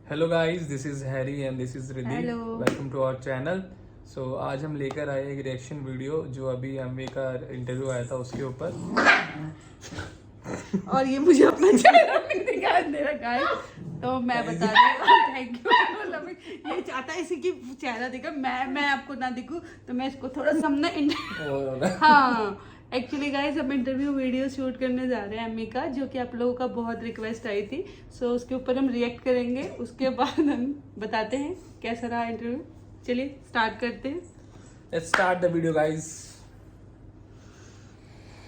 Hello guys, this is Harry and this is Riddhi. Hello. Welcome to our channel. So आज हम लेकर आए एक रिएक्शन वीडियो जो अभी एमवे का इंटरव्यू आया था उसके ऊपर। और ये मुझे अपना चेहरा भी दिखाई दे रहा है। तो मैं बता रही हूँ थैंक यू। मतलब ये चाहता है इसी की चेहरा दिखा, मैं आपको ना दिखूं, तो मैं इसको थोड़ा सामने हाँ एक्चुअली गाइस हम इंटरव्यू वीडियो शूट करने जा रहे हैं एमी का, जो कि आप लोगों का बहुत रिक्वेस्ट आई थी। सो उसके ऊपर हम रिएक्ट करेंगे, उसके बाद हम बताते हैं कैसा रहा इंटरव्यू। चलिए स्टार्ट करते हैं। Let's start the video guys.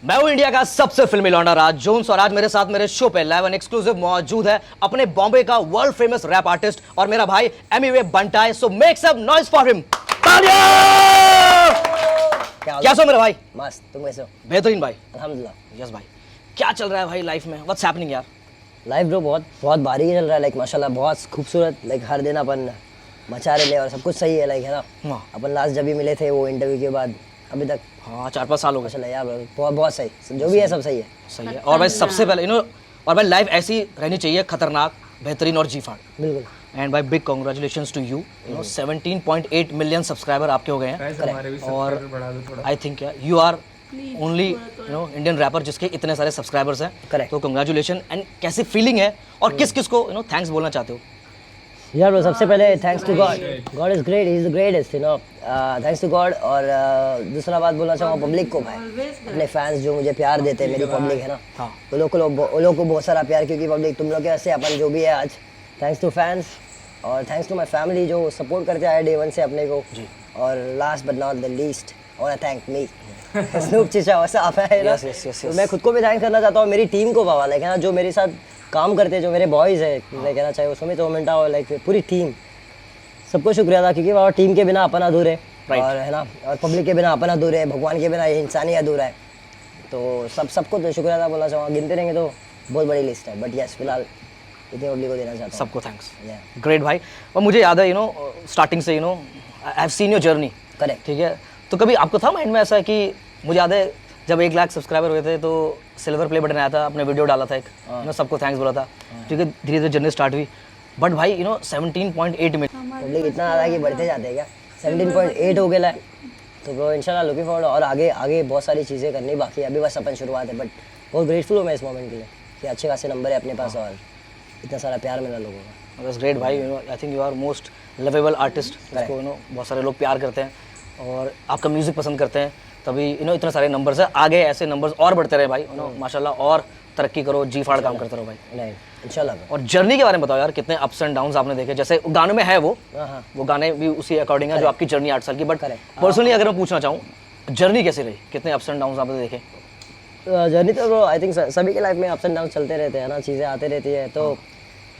मैं हूं इंडिया का सबसे फिल्मी लौंडा राज जोन्स और आज मेरे साथ मेरे शो पे लाइव एंड एक्सक्लूसिव मौजूद है अपने बॉम्बे का वर्ल्ड फेमस रैप आर्टिस्ट और मेरा भाई एमी बंटा है। So make some noise for him. कैसे हो मेरे भाई? मस्त, तुम कैसे हो? बेहतरीन भाई। अल्हम्दुलिल्लाह। यस भाई, क्या चल रहा है भाई लाइफ में? व्हाट्स हैपनिंग यार? लाइफ ब्रो बहुत बहुत भारी चल रहा है, लाइक माशाल्लाह बहुत खूबसूरत। लाइक हर दिन अपन मचा रहे और सब कुछ सही है, लाइक है ना। हाँ। अपन लास्ट जब भी मिले थे वो इंटरव्यू के बाद अभी तक हाँ 4-5 साल हो गए। माशाल्लाह यार बहुत बहुत सही, जो भी है सब सही है। सही है। और भाई सबसे पहले और भाई लाइफ ऐसी रहनी चाहिए, खतरनाक, बेहतरीन और जी फाड़। बिल्कुल। एंड भाई big congratulations to you. 17.8 million subscriber आपके हो गए हैं। गाइस हमारे भी और सब्सक्राइबर बढ़ा दो थोड़ा। I think you are only Indian rapper जिसके इतने सारे सब्सक्राइबर्स हैं। Correct. तो कंग्रेचुलेशन। एंड कैसी फीलिंग है और किस किस को थैंक्स बोलना चाहते हो? यार ब्रो सबसे पहले thanks to God, God is great, he is the greatest, thanks to God. और दूसरा बात बोलना चाहूँगा पब्लिक को भाई, अपने फैंस जो मुझे प्यार देते हैं, मेरी पब्लिक है ना। हाँ। वो लोग को बहुत सारा प्यार, क्योंकि पब्लिक तुम लोग के वजह से अपन जो भी है आज। थैंक्स टू फैंस और थैंक्स टू माय फैमिली जो सपोर्ट करते आए डे वन से अपने को। और last but not the least और थैंक मी स्नूप चिचा वैसा आता है ना। Yes. तो मैं खुद को भी थैंक करना चाहता हूँ, मेरी टीम को बाबा, लाइक है ना, जो मेरे साथ काम करते हैं, जो मेरे बॉयज़ है, लाइक है ना, चाहे वो सुमित ओमेंटा और लाइक पूरी टीम, सबको शुक्रिया था, क्योंकि बाबा टीम के बिना अपन अधूरे। और है ना, और पब्लिक के बिना अपन अधूरे है, भगवान के बिना ये इंसान ही अधूरा है। तो सबको तो शुक्रिया था बोलना चाहूँगा, गिनते रहेंगे तो बहुत बड़ी लिस्ट है, बट यस फिलहाल इतनी पब्लिक को देना चाहता हूँ। सबको थैंक्स। Yeah. ग्रेट भाई। और मुझे याद है स्टार्टिंग से I have seen your journey. Correct. ठीक है, तो कभी आपको था माइंड में ऐसा कि मुझे याद है जब 1 लाख सब्सक्राइबर हुए थे तो सिल्वर प्ले बटन आया था, अपने वीडियो डाला था एक, सबको थैंक्स बोला था। ठीक है, धीरे धीरे जर्नी स्टार्ट हुई, बट भाई 17.8 मिलियन पब्लिक इतना ज़्यादा कि बढ़ते जाते हैं क्या? 17.8 हो गया है, तो ब्रो इंशाल्लाह लुकिंग फॉरवर्ड, और आगे बहुत सारी चीज़ें करनी बाकी है, अभी बस अपन शुरुआत है। बट बहुत ग्रेटफुल हूँ मैं इस मोमेंट के लिए कि अच्छे खासे नंबर है अपने पास और इतना सारा प्यार मिला लोगों का। दैट्स ग्रेट भाई। I think you are most lovable artist, जिसको बहुत सारे लोग प्यार करते हैं और आपका म्यूजिक पसंद करते हैं, तभी इतने सारे नंबर्स है। आगे ऐसे नंबर्स और बढ़ते रहे भाई, माशाल्लाह, और तरक्की करो, जी फाड़ काम करते रहो भाई। नहीं इंशाल्लाह। और जर्नी के बारे में बताओ यार, कितने अप्स एंड डाउन्स आपने देखे? जैसे गाने में है हाँ। वो गाने भी उसी अकॉर्डिंग है जो आपकी जर्नी 8 साल की, बट पर्सनली अगर मैं पूछना चाहूँ जर्नी कैसी रही, कितने अप्स एंड डाउन्स आपने देखे? जर्नी तो आई थिंक सभी के लाइफ में अप्स एंड डाउन चलते रहते हैं ना, चीज़ें आते रहती है। तो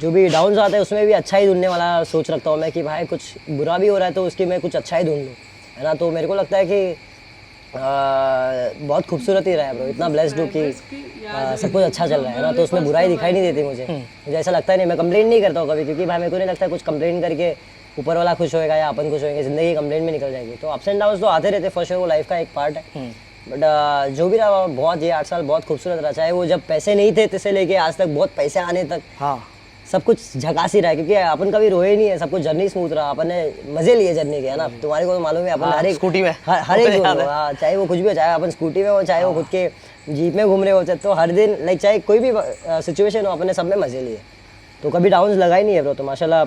जो भी डाउन्स आते हैं उसमें भी अच्छा ही ढूंढने वाला सोच रखता हूँ मैं कि भाई कुछ बुरा भी हो रहा है तो उसकी मैं कुछ अच्छा ही ढूंढ लूँ, है ना। तो मेरे को लगता है कि बहुत खूबसूरत ही रहा है ब्रो, इतना ब्लेस्ड हूँ कि सब कुछ अच्छा चल रहा है ना, तो उसमें बुराई दिखाई नहीं देती मुझे ऐसा लगता ही नहीं। मैं कंप्लेंट नहीं करता हूँ कभी, क्योंकि भाई मेरे को नहीं लगता कुछ कंप्लेंट करके ऊपर वाला खुश होएगा या अपन खुश होएंगे, ज़िंदगी कंप्लेंट में निकल जाएगी। तो अप्स एंड डाउन्स तो आते रहते, फर्स्ट वो लाइफ का एक पार्ट है। बट जो भी रहा बहुत, ये 8 साल बहुत खूबसूरत रहा, चाहे वो जब पैसे नहीं थे तैसे लेके आज तक बहुत पैसे आने तक। हाँ, सब कुछ झकास ही रहा है, क्योंकि अपन कभी रोए नहीं है, सब कुछ जर्नी स्मूथ रहा, अपन ने मजे लिए जर्नी के, है ना। तुम्हारे को तो मालूम है अपन हर एक स्कूटी में हर एक चाहे वो कुछ भी हो, चाहे अपन स्कूटी में हो, चाहे वो खुद के जीप में घूम रहे हो, तो हर दिन लाइक चाहे कोई भी सिचुएशन हो, अपन ने सब में मजे लिए, तो कभी डाउन्स लगा ही नहीं है ब्रो। तो माशाल्लाह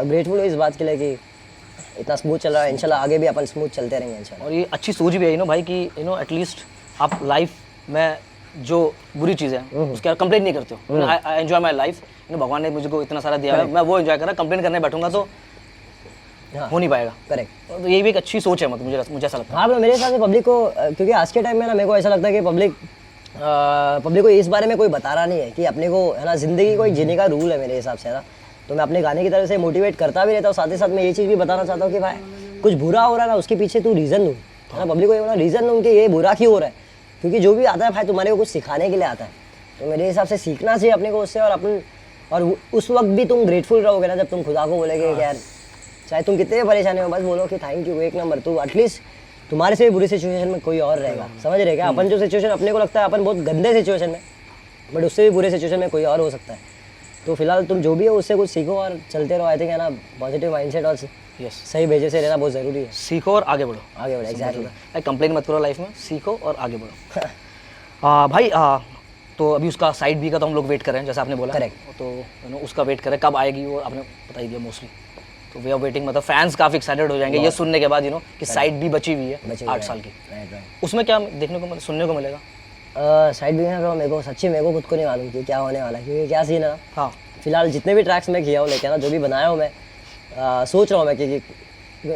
ग्रेटफुल हो इस बात के लिए कि इतना स्मूथ चल रहा है। इंशाल्लाह आगे भी अपन स्मूथ चलते रहेंगे इंशाल्लाह। और ये अच्छी सोच भी है भाई कि एटलीस्ट आप लाइफ में जो बुरी चीज़ें हैं उसके कंप्लेंट नहीं करते हो। आई एंजॉय माई लाइफ, भगवान ने मुझको इतना सारा दिया है, मैं वो एंजॉय कर रहा। कंप्लेंट करने बैठूंगा तो हो नहीं पाएगा। करेक्ट। तो ये भी एक अच्छी सोच है, मतलब मुझे ऐसा लगता है। हाँ मेरे हिसाब से पब्लिक को, क्योंकि आज के टाइम में ना मेरे को ऐसा लगता है कि पब्लिक को इस बारे में कोई बता रहा नहीं है कि अपने को, है ना, ज़िंदगी को एक जीने का रूल है मेरे हिसाब से, है ना। तो मैं अपने गाने की तरफ से मोटिवेट करता भी रहता हूँ, साथ ही साथ मैं ये चीज़ भी बताना चाहता हूँ कि भाई कुछ बुरा हो रहा है ना, उसके पीछे तू रीज़न ढूंढ, है ना। पब्लिक को ये बोला रीज़न ढूंढ के ये बुरा क्यों हो रहा है, क्योंकि जो भी आता है भाई तुम्हारे को कुछ सिखाने के लिए आता है। तो मेरे हिसाब से सीखना चाहिए अपने को उससे, और उस वक्त भी तुम ग्रेटफुल रहोगे ना जब तुम खुदा को बोलोगे कि यार चाहे तुम कितने परेशानी हो, बस बोलो कि थैंक यू, एक नंबर। तो एटलीस्ट तुम्हारे से भी बुरी सिचुएशन में कोई और रहेगा, समझ रहे क्या। अपन जो सिचुएशन अपने को लगता है अपन बहुत गंदे सिचुएशन में, बट उससे भी बुरे सिचुएशन में कोई और हो सकता है। तो फिलहाल तुम जो भी हो उससे कुछ सीखो और चलते रहो। आई थिंक है ना, पॉजिटिव माइंडसेट और यस, सही भेजे से रहना बहुत ज़रूरी है। सीखो और आगे बढ़ो। आगे बढ़े, एग्जैक्टली। कंप्लेन मत करो लाइफ में, सीखो और आगे बढ़ो। भाई तो अभी उसका साइड बी का तो हम लोग वेट कर रहे हैं, जैसे आपने बोला। Correct। तो उसका वेट कर रहे हैं, कब आएगी वो आपने बता ही दिया मोस्टली। तो वे आर वेटिंग, मतलब फैंस काफ़ी एक्साइटेड हो जाएंगे ये सुनने के बाद कि साइड बी बची हुई है 8 साल की। राइट। उसमें क्या देखने को सुनने को मिलेगा? साइड भी है ब्रो, मेरे को सच्ची मेरे को खुद को नहीं मालूम कि क्या होने वाला है, क्योंकि क्या सीन है ना। हाँ, फिलहाल जितने भी ट्रैक्स मैं किया हूँ लेके ना, जो भी बनाया हूँ मैं, सोच रहा हूँ मैं कि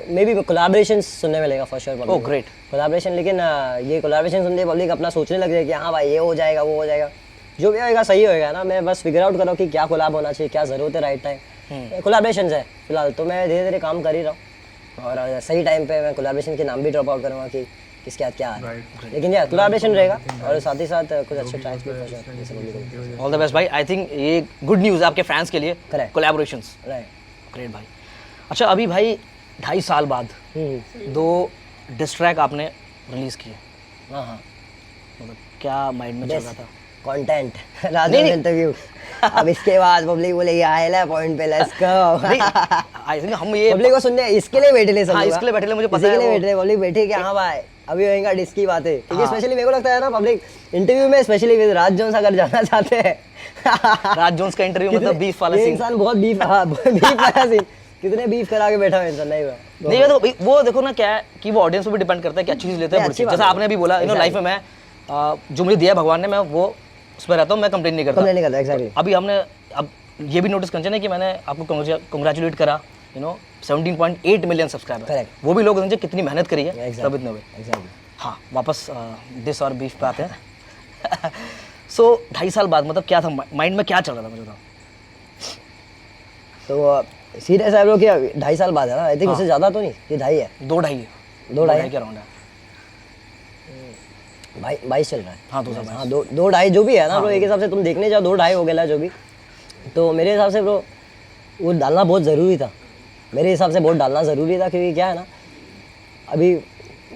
मे बी कोलैबोरेशन सुनने मिलेगा for sure. Oh great. Collaboration, लेकिन ये कोलैबोरेशन सुनते पब्लिक अपना सोचने लग जाए कि हाँ भाई ये हो जाएगा वो हो जाएगा। जो भी होएगा सही होएगा ना। मैं बस फिगर आउट कर रहा हूँ कि क्या कोलैब होना चाहिए, क्या ज़रूरत है राइट टाइम। कोलैबोरेशन है फिलहाल, तो मैं धीरे धीरे काम कर ही रहा हूँ और सही टाइम पे मैं कोलैबोरेशन के नाम भी ड्रॉप आउट करूँगा कि किसके साथ क्या है। लेकिन यार कोलैबोरेशन रहेगा और साथ ही साथ कुछ अच्छे ट्रैक्स भी for sure. All the best भाई। आई थिंक ये गुड न्यूज़ है आपके फैंस के लिए, Correct। कोलैबोरेशंस। राइट। ग्रेट भाई। अच्छा, अभी भाई 2.5 साल बाद 2 डिस ट्रैक आपने रिलीज़ किए, हाँ हाँ। मतलब क्या माइंड में चल रहा था? कंटेंट राजन इंटरव्यू। अब इसके बाद पब्लिक बोलेगी आए ला पॉइंट पे, लेट्स गो। आई थिंक हम ये पब्लिक को सुनने इसके लिए बैठे ले सब। हाँ, इसके लिए बैठे ले, मुझे पता है इसके लिए वो- बैठे ले, पब्लिक बैठी कि हाँ भाई अभी होएगा डिस की बातें। क्योंकि स्पेशली मेरे को लगता है ना पब्लिक इंटरव्यू में स्पेशली विद राज जोन्स अगर जाना चाहते हैं। राज जोन्स का इंटरव्यू मतलब बीफ वाला ये सीन। इंसान बहुत बीफ, हाँ बीफ वाला सीन। कितने बीफ करा के बैठा है इंसान, नहीं हुआ। नहीं, ये तो वो देखो ना क्या है कि वो ऑडियंस पे भी डिपेंड करता है कि अच्छी चीज़ लेते हैं, नहीं, बुरी अच्छी चीज़। बात जैसा है। आपने अभी बोला, लाइफ में मैं जो मुझे दिया है भगवान ने, मैं वो उस पर रहता हूँ, मैं कंप्लेन नहीं करता। कंप्लेन नहीं करता, एग्जैक्टली। अभी हमने अब ये भी नोटिस करना कि मैंने आपको कंग्रेचुलेट करा 17.8 मिलियन सब्सक्राइबर। Correct। वो भी लोग समझे कितनी मेहनत करी है Exactly। तब इतने हुए। एग्जैक्टली। हाँ, वापस डिस और बीफ पे आते हैं। सो 2.5 साल बाद मतलब क्या था माइंड में, क्या चल रहा था मुझे बताओ? तो सीरियस है ब्रो कि 2.5 साल बाद है ना। आई थिंक उससे ज़्यादा तो नहीं, ये 2.5 है। 2.5 है, 2.5 के अराउंड है। 22 चल रहा है। हाँ, 2022। हाँ, 2.5 जो भी है ना ब्रो, एक हिसाब से तुम देखने जाओ 2.5 हो गया जो भी। तो मेरे हिसाब से ब्रो वो डालना बहुत ज़रूरी था। मेरे हिसाब से बहुत डालना ज़रूरी था, क्योंकि क्या है ना, अभी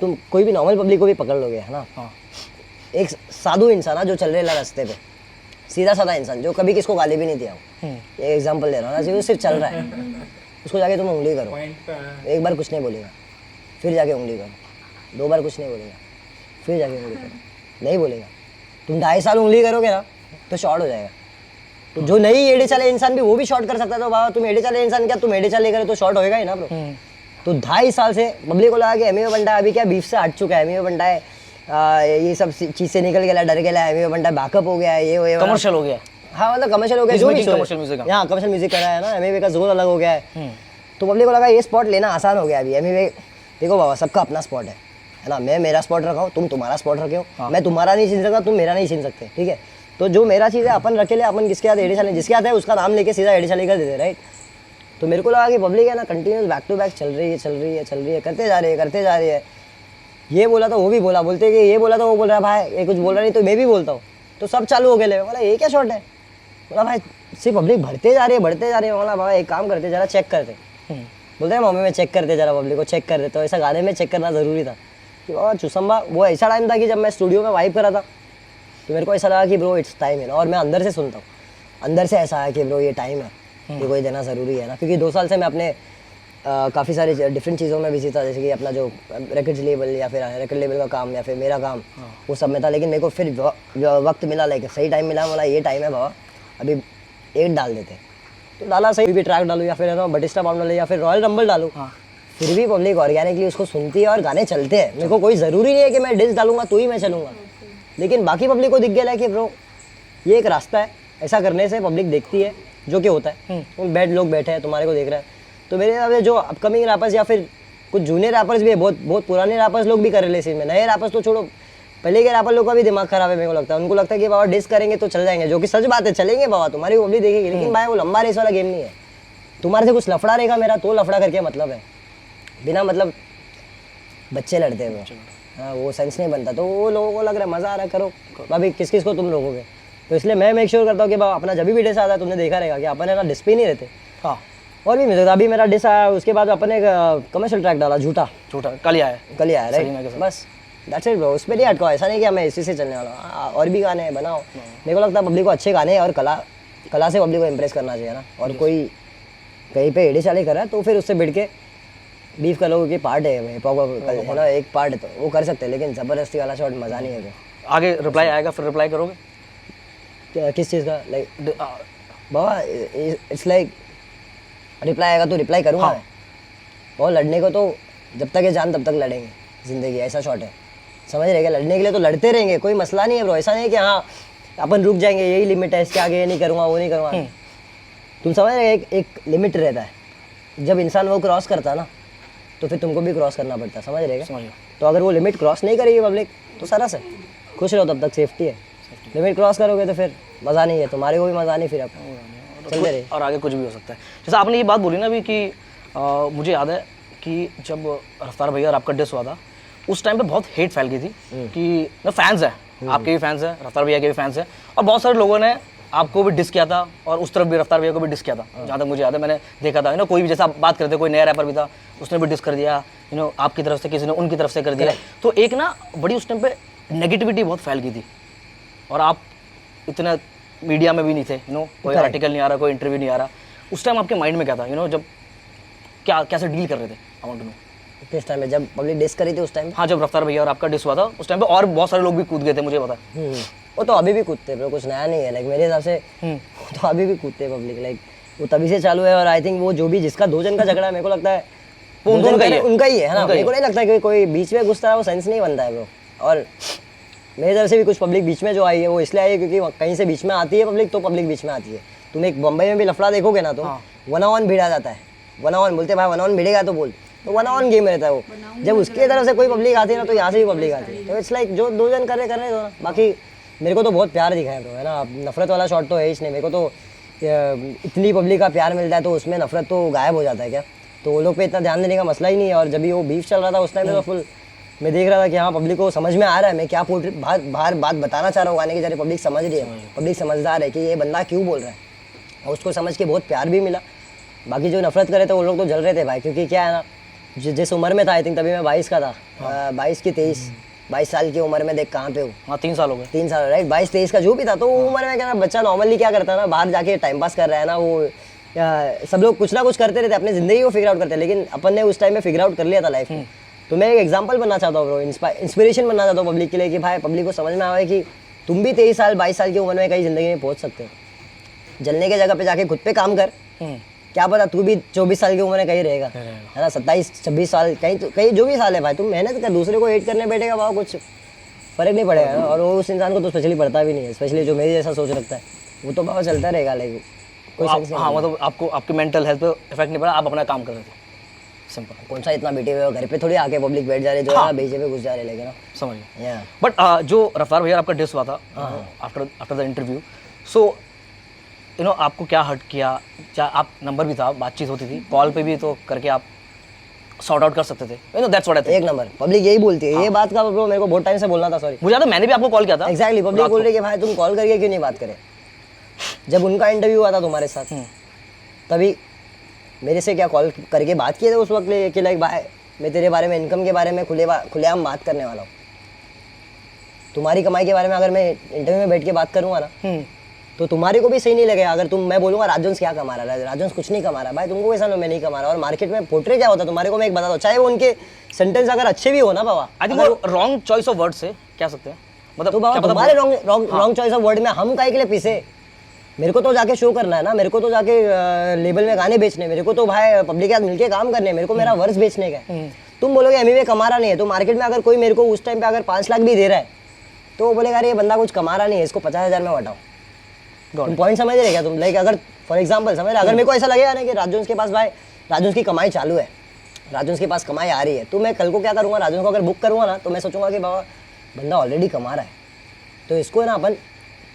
तुम कोई भी नॉर्मल पब्लिक को भी पकड़ लोगे है ना। हाँ। एक साधु इंसान है जो चल रहे रास्ते पे, सीधा साधा इंसान जो कभी किसको गाली भी नहीं दिया हो। एक एग्जाम्पल दे रहा हूँ ना, वो सिर्फ चल रहा है, उसको जाके तुम उंगली करो। पॉइंट पे आया। एक बार कुछ नहीं बोलेगा, फिर जाके उंगली करो। 2 बार कुछ नहीं बोलेगा, फिर जाके उंगली करो। नहीं बोलेगा। तुम 2.5 साल उंगली करोगे ना तो शॉर्ट हो जाएगा। तो जो नहीं एडे चाले इंसान भी वो भी शॉर्ट कर सकता है। तो बाबा तुम एडे चाले इंसान क्या, तुम एडे चाले करे तो शॉर्ट होएगा ही ना ब्रो। तो 2.5 साल से पब्लिक को लगा कि एमए बंटा अभी क्या बीफ से हट चुका है, एमए बंटा है ये सब चीज़ से निकल गया, डर गया, एमए बंटा बैकअप हो गया है, ये हो कमर्शियल हो गया। हाँ मतलब कमर्शियल हो गया, जो भी कमर्शियल म्यूजिक। यहाँ कमर्शियल म्यूजिक करा है ना, एमए का जोर अलग हो गया है। तो पब्लिक को लगा ये स्पॉट लेना आसान हो गया अभी। एमए देखो बाबा सबका अपना स्पॉट है ना। मैं मेरा स्पॉट रखा हूँ, तुम तुम्हारा स्पॉट रखे हो। मैं तुम्हारा नहीं छीन सकता, तुम मेरा नहीं छीन सकते, ठीक है। तो जो मेरा चीज़ है अपन रखे ले, अपन किसके हाथ एडी चाले, जिसके हाथ है उसका नाम लेके सीधा एडी चाले कर देते, राइट। तो मेरे को लगा कि पब्लिक है ना कंटिन्यूस बैक टू बैक चल रही है, करते जा रही है। ये बोला तो वो भी बोला, बोलते कि ये बोला तो वो बोल रहा है, भाई ये कुछ बोल रहा नहीं तो मैं भी बोलता हूँ। तो सब चालू हो गए। बोला ये क्या शॉट है, बोला भाई सिर्फ पब्लिक बढ़ते जा रही है। बोला भाई एक काम करते जरा चेक करते। बोलते हैं मम्मी में चेक करते, जरा पब्लिक को चेक कर दे। तो ऐसा गाने में चेक करना ज़रूरी था कि बाबा चुसम्बा। वो ऐसा टाइम था कि जब मैं स्टूडियो में वाइब करा था तो मेरे को ऐसा लगा कि ब्रो इट्स टाइम है ना। और मैं अंदर से सुनता हूँ, अंदर से ऐसा है कि ब्रो ये टाइम है, ये कोई देना ज़रूरी है ना। क्योंकि 2 साल से मैं अपने काफ़ी सारी डिफरेंट चीज़ों में बिजी था, जैसे कि अपना जो रिकॉर्ड्स लेबल या फिर रिकॉर्ड लेबल का काम या फिर मेरा काम, वो सब में था। लेकिन मेरे को फिर वक्त मिला, लाइक सही टाइम मिला। बोला ये टाइम है बाबा, अभी 8 डाल देते। तो डाला सही भी ट्रैक डालूँ या फिर ना बटिस्टा बाउंड डालूँ या फिर रॉयल रंबल डालूँ। फिर भी पब्लिक ऑर्गेनिकली उसको सुनती है और गाने चलते हैं। मेरे को कोई ज़रूरी नहीं है कि मैं डिस डालूंगा तो ही मैं चलूँगा। लेकिन बाकी पब्लिक को दिख गया है कि ब्रो ये एक रास्ता है, ऐसा करने से पब्लिक देखती है, जो कि होता है। लोग बैठे हैं तुम्हारे को देख रहे हैं। तो मेरे हिसाब से जो अपकमिंग रैपर्स या फिर कुछ जूनियर रैपर्स भी है, बहुत पुराने रैपर्स लोग भी कर रहे हैं सीन में। नए रैपर्स तो छोड़ो, पहले के रैपर लोग का भी दिमाग खराब है मेरे को लगता है। उनको लगता है कि बाबा डिस करेंगे तो चल जाएंगे, जो कि सच बात है, चलेंगे बाबा, तुम्हारी पब्लिक देखेगी। लेकिन भाई वो लंबा रेस वाला गेम नहीं है। तुम्हारे से कुछ लफड़ा रहेगा मेरा तो लफड़ा करके मतलब है, बिना मतलब बच्चे लड़ते हैं वो। हाँ वो सेंस नहीं बनता। तो वो लोगों को लग रहा है मज़ा आ रहा है, करो भाभी, किस किस को तुम रोकोगे। तो इसलिए मैं मेक श्योर करता हूँ कि बाबा अपना जब भी डिस आता है, तुमने देखा रहेगा कि अपन है ना डिस पे नहीं रहते। हाँ, और भी मिलता अभी मेरा डिस आया, उसके बाद अपन एक कमर्शियल ट्रैक डाला झूठा कल ही आया। कल ही आया, राइट। बस दैट्स इट ब्रो, उस पर नहीं अटका। ऐसा नहीं कि मैं इसी से चलने वाला हूँ। और भी गाने हैं, बनाओ। मेरे को लगता है पब्लिक को अच्छे गाने और कला कला से पब्लिक को इम्प्रेस करना चाहिए ना। और कोई कहीं पे एड़ी चाली कर रहा है तो फिर उससे भिड़ के बीफ कर लो कि पार्ट है हिप हॉप है ना, एक पार्ट है तो वो कर सकते हैं, लेकिन ज़बरदस्ती वाला शॉट मज़ा नहीं है। जो आगे रिप्लाई आएगा फिर रिप्लाई करोगे किस चीज़ का, like Baba it's like reply आएगा तो रिप्लाई करूँगा मैं। और लड़ने को तो जब तक ये जान तब तक लड़ेंगे, ज़िंदगी ऐसा शॉट है, समझ रहे क्या? लड़ने के लिए तो लड़ते रहेंगे, कोई मसला नहीं है ब्रो। ऐसा नहीं है कि हाँ अपन रुक जाएंगे, यही लिमिट है, इसके आगे ये नहीं करूँगा वो नहीं करूँगा। तुम समझ रहे, एक लिमिट रहता है, जब इंसान वो क्रॉस करता है ना तो फिर तुमको भी क्रॉस करना पड़ता है, समझ रहे क्या? तो अगर वो लिमिट क्रॉस नहीं करेगी पब्लिक तो सरस है, खुश रहो, तब तक सेफ्टी है। लिमिट क्रॉस करोगे तो फिर मज़ा नहीं है, तुम्हारे को भी मज़ा नहीं, फिर आप चलते रहे। और आगे कुछ भी हो सकता है। जैसे आपने ये बात बोली ना अभी कि मुझे याद है कि जब रफ्तार भैया और आपका डिस हुआ था उस टाइम पे बहुत हेट फैल गई थी कि ना फैंस हैं, आपके भी फैंस हैं, रफ्तार भैया के भी फैंस हैं, और बहुत सारे लोगों ने आपको भी डिस किया था और उस तरफ भी रफ्तार भैया को भी डिस किया था। जहाँ तक मुझे याद है मैंने देखा था, कोई भी जैसा आप बात करते, कोई नया रैपर भी था उसने भी डिस कर दिया, आपकी तरफ से किसी ने उनकी तरफ से कर दिया। तो एक ना बड़ी उस टाइम पे नेगेटिविटी बहुत फैल गई थी और आप इतना मीडिया में भी नहीं थे, कोई आर्टिकल नहीं आ रहा, कोई इंटरव्यू नहीं आ रहा। उस टाइम आपके माइंड में क्या था, जब क्या कैसे डील कर रहे थे? I want to know. किस टाइम में जब पब्लिक डिस करी थी उस टाइम? हाँ, जब रफ्तार भैया और आपका डिस हुआ था उस टाइम पे और बहुत सारे लोग भी कूद गए थे, मुझे पता है। वो तो अभी भी कूदते हैं, कुछ नया नहीं है, लाइक मेरे हिसाब से वो तो अभी भी कूदते हैं पब्लिक, लाइक वो तभी से चालू है। और आई थिंक वो जो भी जिसका 2 जन का झगड़ा है, मेरे को लगता है वो उनका ही है ना। मेरे को नहीं लगता कि कोई बीच में घुसता है, वो सेंस नहीं बनता है ब्रो। और मेरी तरफ से भी कुछ पब्लिक बीच में जो आई है वो इसलिए आई है क्योंकि कहीं से बीच में आती है पब्लिक, तो पब्लिक बीच में आती है। तुम एक बम्बई में भी लफड़ा देखोगे ना, तो 1-on-1 भिड़ा जाता है, 1-on-1 बोलते भाई 1-on-1 भिड़ेगा तो बोल, तो 1-on-1 गेम रहता है वो। जब उसकी तरफ से कोई पब्लिक आती है ना तो यहाँ से भी पब्लिक आती है, तो इट्स लाइक जो 2 जन कर रहे दो ना। बाकी मेरे को तो बहुत प्यार दिखा है ब्रो, है ना। नफरत वाला शॉट तो है ही नहीं, मेरे को तो इतनी पब्लिक का प्यार मिलता है तो उसमें नफरत तो गायब हो जाता है क्या? तो वो लोग पे इतना ध्यान देने का मसला ही नहीं है। और जब भी वो बीफ चल रहा था उस टाइम तो फुल मैं देख रहा था कि हाँ पब्लिक को समझ में आ रहा है मैं क्या बाहर बात बताना चाह रहा हूँ गाने की, जरिए पब्लिक समझ रही है, पब्लिक समझदार है कि ये बंदा क्यों बोल रहा है, और उसको समझ के बहुत प्यार भी मिला। बाकी जो नफरत करे थे वो लोग तो जल रहे थे भाई, क्योंकि क्या है ना, जिस उम्र में था, आई थिंक तभी मैं 22 का था, 22 की 22 साल की उम्र में देख कहाँ पे हूँ। हाँ 3 साल हो गए, 3 साल राइट, 22-23 का जो भी था, तो वो उम्र में क्या बच्चा नॉर्मली क्या करता है ना, बाहर जाके टाइम पास कर रहा है ना, वो सब लोग कुछ ना कुछ करते रहते, अपनी ज़िंदगी को फिगर आउट करते हैं। लेकिन अपन ने उस टाइम में फिगर आउट कर लिया था लाइफ में। तो मैं एक एग्जांपल बनना चाहता हूँ ब्रो, इंस्पिरेशन बनना चाहता हूँ पब्लिक के लिए कि भाई पब्लिक को समझ में आए कि तुम भी 23 साल 22 साल की उम्र में कहीं ज़िंदगी में पहुँच सकते हो। जलने के जगह पे जाके खुद पे काम कर, क्या पता तू भी 24 साल की उम्र में कहीं रहेगा, है ना, 27-26 साल कहीं जो भी साल है भाई, तुम मेहनत कर, दूसरे को हेट करने बैठेगा वहाँ कुछ फ़र्क नहीं पड़ेगा। और वो उस इंसान को तो स्पेशली पड़ता भी नहीं है, स्पेशली जो मेरी जैसा सोच रखता है, वो तो बाबा चलता रहेगा। लाइक हाँ मतलब आपको आपकी मेंटल हेल्थ पे इफेक्ट नहीं पड़ा, आप अपना काम कर रहे थे, सिंपल। कौन सा इतना बैठे हुए हो, घर पे थोड़ी आके पब्लिक बैठ जा रहे जो है ना, बीच में घुस जा रहे, लेकिन ना समझ गए। बट जो रफ्तार भैया आपका डिस हुआ था आफ्टर द इंटरव्यू, सो आपको क्या हर्ट किया? क्या आप नंबर भी था, बातचीत होती थी, कॉल पे भी तो करके आप सॉर्ट आउट कर सकते थे, दैट्स व्हाट आई थिंक। एक नंबर पब्लिक यही बोलती है, ये बात का ब्रो मेरे को बहुत टाइम से बोलना था, सॉरी। मुझे याद है मैंने भी आपको कॉल किया था। एग्जैक्टली, पब्लिक बोल रही है कि भाई तुम कॉल करके क्यों नहीं बात करे। जब उनका इंटरव्यू हुआ था तुम्हारे साथ, तभी मेरे से क्या कॉल करके बात किए थे उस वक्त कि लाइक भाई मैं तेरे बारे में, इनकम के बारे में खुलेआम बात करने वाला हूँ। तुम्हारी कमाई के बारे में अगर मैं इंटरव्यू में बैठ के बात करूँगा ना, तो तुम्हारे को भी सही नहीं लगेगा। अगर मैं बोलूँगा राजवंश क्या कमा रहा है, राजवंश कुछ नहीं कमा रहा भाई, तुमको कैसा मैं नहीं कमा रहा। और मार्केट में पोर्ट्रे क्या होता है तुम्हारे को मैं एक बता दो, चाहे वो उनके सेंटेंस अगर अच्छे भी हो ना बाबा, आई थिंक वो रॉन्ग चॉइस ऑफ वर्ड से कह सकते हैं, मतलब तो बाबा तुम्हारे रॉन्ग चॉइस ऑफ वर्ड में हम काहे के लिए पीसे। मेरे को तो जाके शो करना है ना, मेरे को तो जाके लेबल में गाने बेचने, मेरे को तो भाई पब्लिक के साथ मिलके काम करने, मेरे को मेरा वर्स बेचने का है। तुम बोलोगे एमवी कमा रहा नहीं है, तो मार्केट में अगर कोई मेरे को उस टाइम पे अगर 5 लाख भी दे रहा है तो वो बोलेगा अरे ये बंदा कुछ कमा रहा नहीं है, इसको 50,000 में हटाओ। तुम पॉइंट समझ रहे क्या तुम? लाइक अगर फॉर एग्जाम्पल समझ रहे, अगर मेरे को ऐसा लगेगा ना कि राजवंश के पास भाई राजवंश की कमाई चालू है, राजवंश के पास कमाई आ रही है, तो मैं कल को क्या करूँगा, राजवंश को अगर बुक करूँगा ना, तो मैं सोचूंगा कि बाबा बंदा ऑलरेडी कमा रहा है, तो इसको ना अपन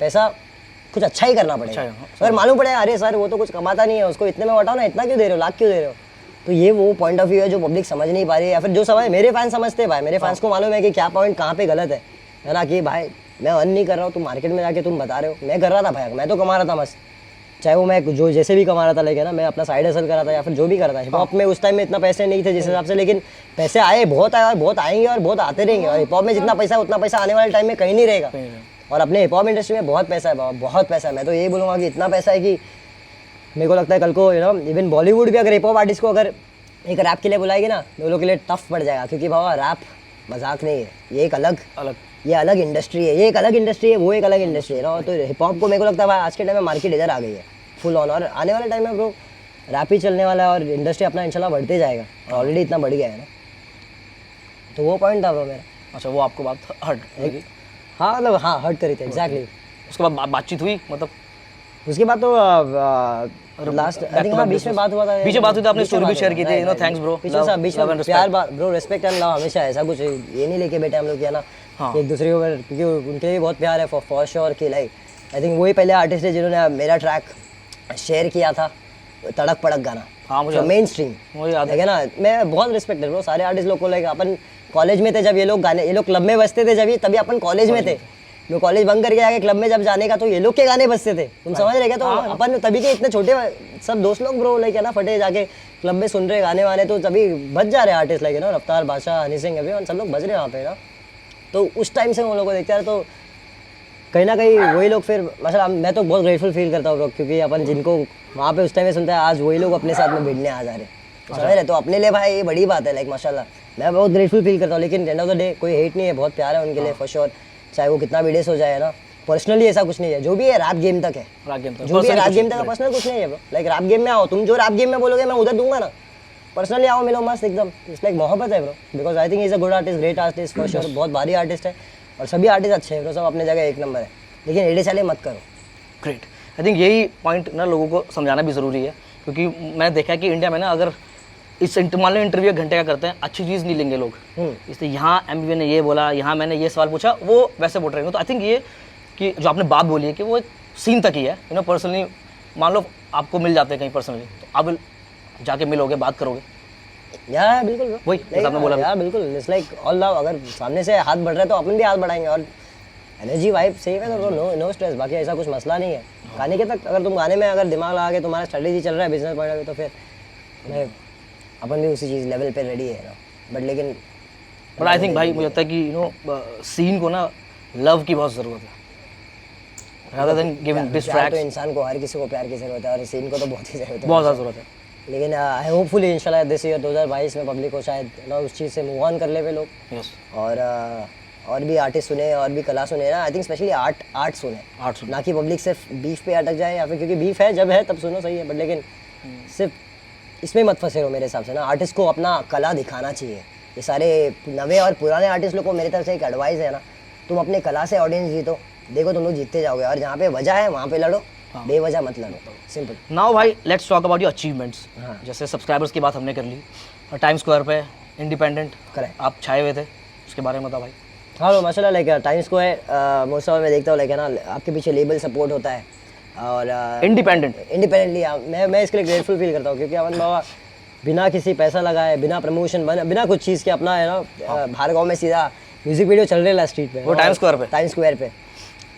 पैसा कुछ अच्छा ही करना पड़ेगा। अगर मालूम पड़ेगा अरे सर वो तो कुछ कमाता नहीं है, उसको इतने में हटाओ ना, इतना क्यों दे रहे हो, लाख क्यों दे रहे हो, तो ये वो पॉइंट ऑफ व्यू है जो पब्लिक समझ नहीं पा रही है। या फिर जो समझ मेरे फैन समझते हैं भाई, मेरे फैंस को मालूम है कि क्या पॉइंट कहाँ पे गलत है ना, कि भाई मैं अर्न नहीं कर रहा हूँ, तुम मार्केट में जाके तुम बता रहे हो, मैं कर रहा था भाई, मैं तो कमा रहा था मस्त, चाहे वो मैं जो जैसे भी कमा रहा था, लेकिन ना मैं अपना साइड हसल कर रहा था या फिर जो भी कर रहा था। हिप हॉप में उस टाइम में इतना पैसे नहीं थे जिस हिसाब से, लेकिन पैसे आए, बहुत आए और बहुत आएंगे और बहुत आते रहेंगे। और हिप हॉप में जितना पैसा उतना पैसा आने वाले टाइम में कहीं नहीं रहेगा, और अपने हिप हॉप इंडस्ट्री में बहुत पैसा है बाबा, बहुत पैसा है। मैं तो यही बोलूँगा कि इतना पैसा है कि मेरे को लगता है कल को इवन बॉलीवुड भी अगर हिप हॉप आर्टिस्ट को अगर एक रैप के लिए बुलाएगी ना तो लोगों के लिए टफ पड़ जाएगा, क्योंकि बाबा रैप मजाक नहीं है, ये एक अलग इंडस्ट्री है, ये एक अलग इंडस्ट्री है, वो एक अलग इंडस्ट्री है ना। तो हिप हॉप को मेरे को लगता है भाई आज के टाइम में मार्केट इधर आ गई है फुल ऑन, और आने वाले टाइम में ब्रो रैप ही चलने वाला है और इंडस्ट्री अपना इंशाल्लाह बढ़ते जाएगा, और ऑलरेडी इतना बढ़ गया है ना। तो वो पॉइंट था ब्रो मेरा। अच्छा, वो आपको बात हर्ट लगी? हाँ मतलब हाँ हर्ट करी थी एग्जैक्टली। उसके बाद बातचीत हुई, मतलब उसके बाद तो लास्ट आई थिंक हाँ बीच में बात हुआ था, बीच में बात हुई थी, आपने स्टोरी भी शेयर की थी, थैंक्स ब्रो, बीच में प्यार ब्रो, रिस्पेक्ट एंड लव हमेशा, ऐसा कुछ ये नहीं लेके बैठे हम लोग किया ना एक दूसरे को, क्योंकि उनके लिए बहुत प्यार है फॉर श्योर कि लाइक आई थिंक वही पहले आर्टिस्ट है जिन्होंने मेरा ट्रैक शेयर किया था, तड़क पड़क गाना। हाँ मुझे मेन स्ट्रीम मुझे याद है ना। मैं बहुत रिस्पेक्ट है ब्रो सारे आर्टिस्ट लोग को, लाइक अपन कॉलेज में थे जब ये लोग गाने, ये लोग क्लब में बजते थे जब, तभी अपन कॉलेज में थे। मैं कॉलेज बंक करके आके क्लब में जब जाने का तो ये लोग के गाने बजते थे, तुम समझ रहे क्या? तो अपन तभी के इतने छोटे सब दोस्त लोग ब्रो लाइक है ना फटे जाके क्लब में सुन रहे गाने वाने, तो तभी बज जा रहे आर्टिस्ट लाइक है ना, रफ्तार, बादशाह, हनी सिंह, एवरीवन सब लोग बज रहे हैं वहाँ पे ना। तो उस टाइम से उन लोगों को देखते रहे, तो कहीं ना कहीं वही लोग फिर माशाल्लाह मैं तो बहुत ग्रेटफुल फील करता हूँ, क्योंकि अपन जिनको वहाँ पे उस टाइम में सुनते हैं आज वही लोग अपने साथ में भिड़ने आ जा रहे, समझ रहे? तो अपने लिए भाई ये बड़ी बात है लाइक माशाल्लाह, मैं बहुत ग्रेटफुल फील करता हूँ। लेकिन एंड ऑफ द डे कोई हेट नहीं है, बहुत प्यार है उनके लिए फॉर श्योर, चाहे वो कितना भी डेस हो जाए ना। पर्सनली ऐसा कुछ नहीं है, जो भी है रैप गेम तक है, जो भी है रैप गेम तक है, पर्सनल कुछ नहीं है लाइक रैप गेम में आओ, तुम जो रैप गेम में बोलोगे मैं उधर दूंगा ना, पर्सनली आओ मिलो मस्त एकदम, इट्स लाइक मोहब्बत है bro, because I think is a good artist, great artist for sure, बहुत भारी आर्टिस्ट है और सभी आर्टिस्ट अच्छे हैं ब्रो, सब अपने जगह एक नंबर है, लेकिन एडे चाले मत करो। ग्रेट, आई थिंक यही पॉइंट ना लोगों को समझाना भी ज़रूरी है, क्योंकि मैंने देखा है कि इंडिया में ना अगर इस मान लो इंटरव्यू एक घंटे का करते हैं, अच्छी चीज़ नहीं लेंगे लोग, इसलिए यहाँ एमबीबी ने ये बोला, यहाँ मैंने ये सवाल पूछा, वो वैसे बोल रहे हैं। तो आई थिंक ये कि जो आपने बात बोली है कि वो एक सीन तक ही है, पर्सनली मान लो आपको मिल जाते हैं कहीं पर्सनली, तो आप जाके मिलोगे, बात करोगे, यार बिल्कुल ब्रो, वही जैसा आपने बोला यार बिल्कुल, इट्स लाइक ऑल लव, अगर सामने से हाथ बढ़ रहा है तो अपन भी हाथ बढ़ाएंगे, और एनर्जी वाइब सेम है तो नो स्ट्रेस, बाकी ऐसा कुछ मसला नहीं है। गाने के तक अगर तुम गाने में अगर दिमाग लगा के तुम्हारा स्ट्रेटेजी चल रहा है बिजनेस पॉइंट ऑफ व्यू, तो फिर अपन भी उसी चीज़ लेवल पे रेडी है ना। बट आई थिंक भाई मुझे लगता है कि सीन को ना लव की बहुत ज़रूरत है, rather than giving diss tracks। तो इंसान को हर किसी को प्यार की ज़रूरत है, और सीन को तो बहुत ही ज़रूरत है, बहुत ज़्यादा ज़रूरत है। लेकिन आई होपफुली इंशाल्लाह दिस ईयर 2022 में पब्लिक को शायद ना उस चीज़ से मूव ऑन कर ले वे लोग, यस, और भी आर्टिस्ट सुने और भी कला सुने ना। आई थिंक स्पेशली आर्ट सुने, ना कि पब्लिक सिर्फ बीफ पे अटक जाए, या फिर क्योंकि बीफ है जब है तब सुनो सही है, बट लेकिन सिर्फ इसमें मत फंसे रहो मेरे हिसाब से ना। आर्टिस्ट को अपना कला दिखाना चाहिए। ये सारे नवे और पुराने आर्टिस्ट लोग को मेरी तरफ से एक एडवाइस है ना, तुम अपने कला से ऑडियंस जीतो, देखो तुम लोग जीतते जाओगे, और जहाँ पे वजह है वहाँ पे लड़ो, बेवजह मत लड़ो, सिंपल। नाउ भाई let's talk about your achievements. जैसे सब्सक्राइबर्स की बात हमने कर ली, टाइम स्क्वायर पे इंडिपेंडेंट करेक्ट आप छाए हुए थे, उसके बारे में बताओ भाई। हाँ माशाल्लाह, like Time square most of मैं देखता हूँ लाइक है ना, आपके पीछे लेबल सपोर्ट होता है, और इंडिपेंडेंटली मैं इसके लिए ग्रेटफुल फील करता हूँ, क्योंकि अपन बाबा बिना किसी पैसा लगाए, बिना प्रमोशन, बिना कुछ चीज़ के अपना है ना बाहर गाँव में सीधा म्यूजिक वीडियो चल रहा है स्ट्रीट पे, वो टाइम स्क्वायर पे।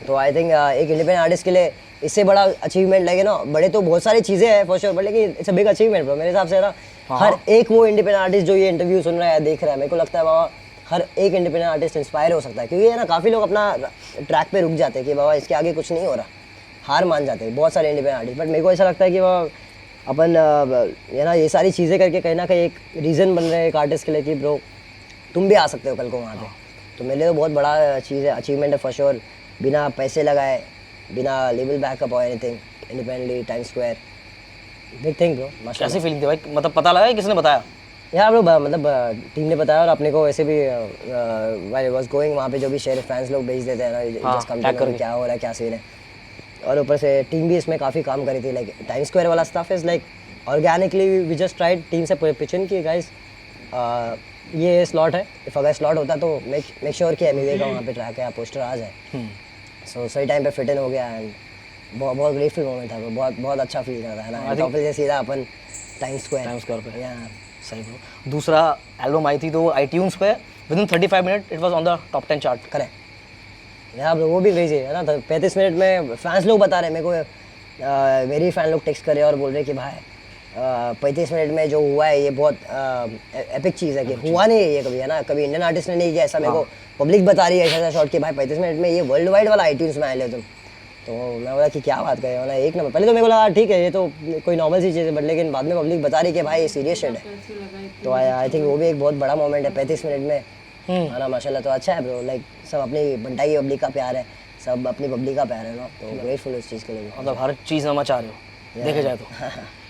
तो आई थिंक एक इंडिपेंडेंट आर्टिस्ट के लिए इससे बड़ा अचीवमेंट लगे ना, बड़े तो बहुत सारी चीज़ें हैं फॉर श्योर, बट लेकिन it's a big achievement bro मेरे हिसाब से ना। हर एक वो इंडिपेंडेंट आर्टिस्ट जो ये इंटरव्यू सुन रहा है, देख रहा है, मेरे को लगता है बाबा हर एक इंडिपेंडेंट आर्टिस्ट इंस्पायर हो सकता है, क्योंकि है ना काफ़ी लोग अपना ट्रैक पे रुक जाते हैं कि बाबा इसके आगे कुछ नहीं हो रहा, हार मान जाते हैं बहुत सारे इंडिपेंडेंट आर्टिस्ट। बट मेरे को ऐसा लगता है कि वह अपन है ना ये सारी चीज़ें करके कहीं ना कहीं एक रीज़न बन रहे हैं एक आर्टिस्ट के लिए कि ब्रो तुम भी आ सकते हो कल को वहाँ पे। तो मेरे लिए तो बहुत बड़ा चीज़ है, अचीवमेंट है फॉर श्योर, बिना पैसे लगाए, बिना लेबल बैकअप और anything, independently time square, big thing bro. कैसी फीलिंग थी भाई, मतलब पता लगा किसने बताया? यार ब्रो मतलब टीम ने बताया, और अपने को वैसे भी व्हाइल वाज गोइंग वहाँ पे जो भी शेयर फैंस लोग भेज देते हैं ना, जस्ट कम क्या हो रहा है, क्या सीन है, और ऊपर से टीम भी इसमें काफ़ी काम करी थी। लाइक टाइम स्क्वायर वाला stuff is like organically we just tried, team से पिचन की गाइस ये स्लॉट है, इफ अगर स्लॉट होता तो मेक श्योर कि एमवीए का वहाँ पे ट्रैक है, पोस्टर आ जाए। सो सही टाइम पे फिट इन हो गया, एंड बहुत ग्रेटफुल मोमेंट था, बहुत अच्छा फील कर रहा है ना। टॉप से सीधा अपन टाइम स्क्वायर पे यार, सही ब्रो। दूसरा एल्बम आई थी तो iTunes पे within 35 minute it was on the top 10 chart. Correct यार ब्रो, वो भी क्रेजी है ना। 35 मिनट में फैंस लोग बता रहे हैं मेरे को, मेरी फैन लोग टेक्स्ट करे और बोल रहे कि भाई 35 मिनट में जो हुआ है ये बहुत एपिक चीज़ है कि हुआ नहीं है ये कभी, है ना, कभी इंडियन आर्टिस्ट ने नहीं किया ऐसा। मेरे को पब्लिक बता रही है ऐसा शॉट कि भाई 35 मिनट में ये वर्ल्ड वाइड वाला iTunes में आए ले तुम। तो मैं बोला कि क्या बात करें, बोला एक नंबर। पहले तो मेरे को लगा ठीक है ये तो कोई नॉर्मल सी चीज़ है, बट लेकिन बाद में पब्लिक बता रही कि भाई ये सीरियस शेड है। तो आई थिंक वो भी एक बहुत बड़ा मोमेंट है 35 मिनट में, है ना। माशाल्लाह, तो अच्छा है ब्रो, लाइक सब अपनी बंटाई की पब्लिक का प्यार है, सब अपनी पब्लिक का प्यार है ना, तो ग्रेटफुल उस चीज़ के लिए। मतलब हर चीज़ में मचा रहे हो देखे जाए तो।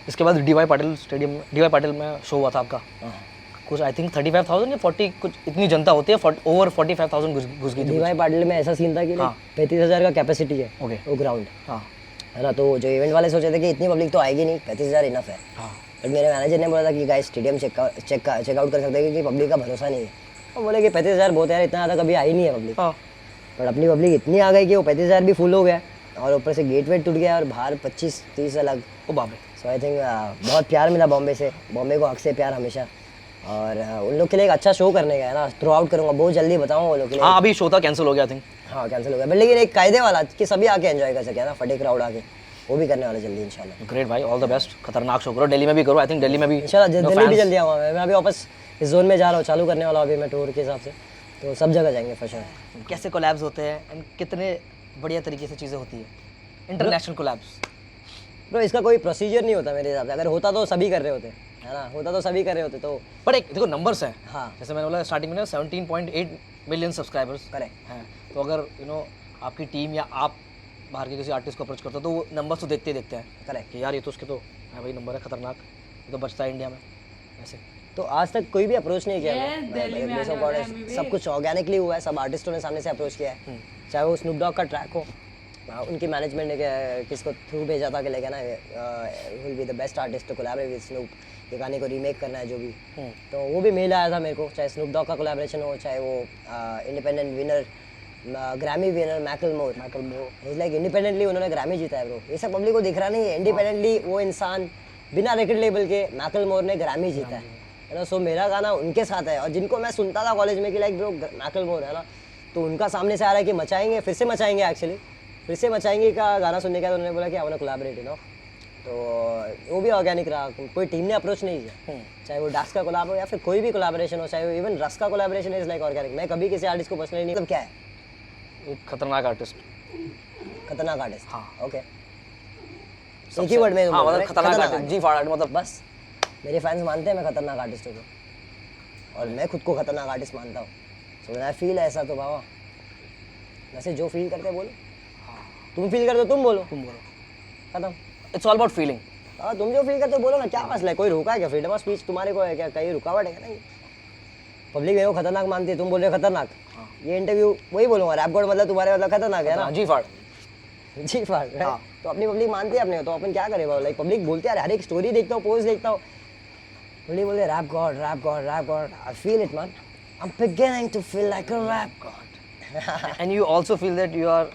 इसके बाद डीवाई पाटिल में शो हुआ था आपका, कुछ आई थिंक 35,000 या 40 कुछ इतनी जनता होती है, ओवर 45,000 घुस गई थी। डीवाई पाटिल में ऐसा सीन था कि 35,000 का कैपेसिटी है ओके वो ग्राउंड, हाँ है ना। तो जो इवेंट वाले सोचे थे कि इतनी पब्लिक तो आएगी नहीं, 35,000 इनफ है। हाँ बट मेरे मैनेजर ने बोला था कि गाइस स्टेडियम चेकआउट कर सकते हैं क्योंकि पब्लिक का भरोसा नहीं है। और बोले कि 35,000 बहुत है यार, इतना ज़्यादा कभी आई नहीं है पब्लिक। हाँ बट अपनी पब्लिक इतनी आ गई कि वो 35,000 भी फुल हो गया और ऊपर से गेट वेट टूट गया और बाहर 25-30 अलग। ओ बाप रे। सो आई थिंक बहुत प्यार मिला बॉम्बे से, बॉम्बे को हक से प्यार हमेशा। और उन लोग के लिए एक अच्छा शो करने का है ना, थ्रू आउट करूँगा, बहुत जल्दी बताऊँगा वो लोग के लिए। हाँ अभी शो था कैंसिल हो गया आई थिंक। हाँ कैंसिल हो गया, बट लेकिन एक कायदे वाला कि सभी आके एंजॉय कर सके ना, फटे क्राउड आके, वो भी करने वाले जल्दी इंशाल्लाह। ग्रेट भाई, ऑल द बेस्ट, खतरनाक शो करो, दिल्ली में भी करो, आई थिंक दिल्ली में भी इंशाल्लाह दिल्ली भी जल्दी आऊँगा मैं अभी वापस इस जोन में जा रहा हूँ, चालू करने वाला हूँ अभी मैं टूर के हिसाब से, तो सब जगह जाएंगे फॉर श्योर। कैसे कोलैब्स होते हैं एंड कितने बढ़िया तरीके से चीज़ें होती है इंटरनेशनल कोलैब्स। ब्रो इसका कोई प्रोसीजर नहीं होता मेरे हिसाब से, अगर होता तो सभी कर रहे होते, है ना, होता तो सभी कर रहे होते तो। बट एक देखो नंबर्स हैं, हाँ जैसे मैंने बोला स्टार्टिंग में 17.8 मिलियन सब्सक्राइबर्स करेक्ट। हैं, तो अगर आपकी टीम या आप बाहर के किसी आर्टिस्ट को अप्रोच करते हो तो वो नंबर्स तो देखते ही देखते हैं करेक्ट। कि यार ये तो उसके तो है भाई नंबर है खतरनाक, ये तो बचता है इंडिया में ऐसे। तो आज तक कोई भी अप्रोच नहीं किया Yes, दिल्ली में Grace of आने वाला God है है, अभी भी। सब कुछ ऑर्गेनिकली हुआ है, सब आर्टिस्टों ने सामने से अप्रोच किया है, चाहे वो स्नूप डॉग का ट्रैक हो, उनकी मैनेजमेंट ने किसको थ्रू भेजा था कि लेके ना will be the best artist to collaborate with Snoop, ये गाने को रीमेक करना है जो भी, तो वो भी मेल आया था मेरे को, चाहे स्नूप डॉग का कोलैबोरेशन हो, चाहे वो independent winner Grammy winner Macklemore is like independently उन्होंने ग्रैमी जीता है ब्रो, ये सब पब्लिक को दिख रहा नहीं है। इंडिपेंडेंटली वो इंसान बिना रिकॉर्ड लेबल के मैकलमोर ने ग्रैमी जीता है ना। सो मेरा गाना उनके साथ है, और जिनको मैं सुनता था कॉलेज में कि लाइक ब्रो मैकलमोर है ना, तो उनका सामने से आ रहा है कि मचाएंगे, फिर से मचाएंगे, एक्चुअली फिर से मचाएंगे का गाना सुनने का, तो उन्होंने बोला कि I want to collaborate, you know. तो वो भी ऑर्गेनिक रहा, कोई टीम ने अप्रोच नहीं किया, चाहे वो डास का कोलैब हो या फिर कोई भी कोलैबोरेशन हो, चाहे वो इवन रस का कोलैबोरेशन इज लाइक ऑर्गेनिक। मैं कभी किसी आर्टिस्ट को पर्सनली नहीं, मतलब क्या है एक खतरनाक आर्टिस्ट, खतरनाक आर्टिस्ट, हाँ ओके, एक ही वर्ड में हाँ बोल रहे मतलब हैं, खतरनाक आर्टिस्ट, जी फाड़ मतलब बस मेरे फैंस मानते हैं मैं खतरनाक आर्टिस्ट हूँ, और मैं खुद को खतरनाक आर्टिस्ट मानता हूँ। सो मैं फील ऐसा तो बाबा, वैसे जो फील करते बोलो, तुम फील करते हो तुम बोलो, खत्म, इट्स ऑल अबाउट फीलिंग। हाँ तुम जो फील करते हो बोलो ना, क्या मसला है, कोई रोका है क्या, फ्रीडम ऑफ स्पीच तुम्हारे को है क्या, कहीं रुकावट है क्या, नहीं। पब्लिक मेरे को खतरनाक मानती है, तुम बोल रहे हो खतरनाक, ये इंटरव्यू वही बोलूँगा, रैप गॉड मतलब तुम्हारे मतलब खतरनाक है ना, जी फाड़, जी फाड़, तो अपनी पब्लिक मानती है अपने, तो अपन क्या करें, लाइक पब्लिक बोलते हैं, हर एक स्टोरी देखता हूँ, पोस्ट देखता हूँ, बोलते rap god rap god rap god, I feel it man, I am beginning to feel like a rap god. And you also feel that you are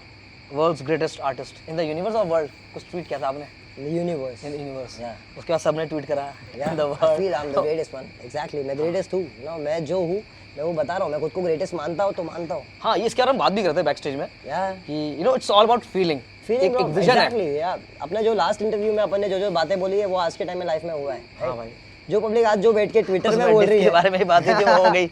world's greatest artist in the universe of world, कुछ tweet किया था आपने, universe, in universe, Yeah. उसके बाद सबने tweet करा Yeah, the I world. feel I'm the greatest one. Exactly, मैं greatest हूँ, ना मैं जो हूँ मैं वो बता रहा हूँ, मैं खुद को greatest मानता हूँ तो मानता हूँ। हाँ ये इसके बारे में बात भी करते हैं बैक स्टेज में Yeah, कि it's all about feeling, feeling एक bro, विजन है। exactly, yeah. अपने जो लास्ट इंटरव्यू में अपन ने जो बातें बोली है वो आज के टाइम में लाइफ में हुआ है। हाँ भाई, जो पब्लिक आज जो बैठ के ट्विटर में उस बोल रही के है, बारे में ही बात हुई थी, वो हो गई।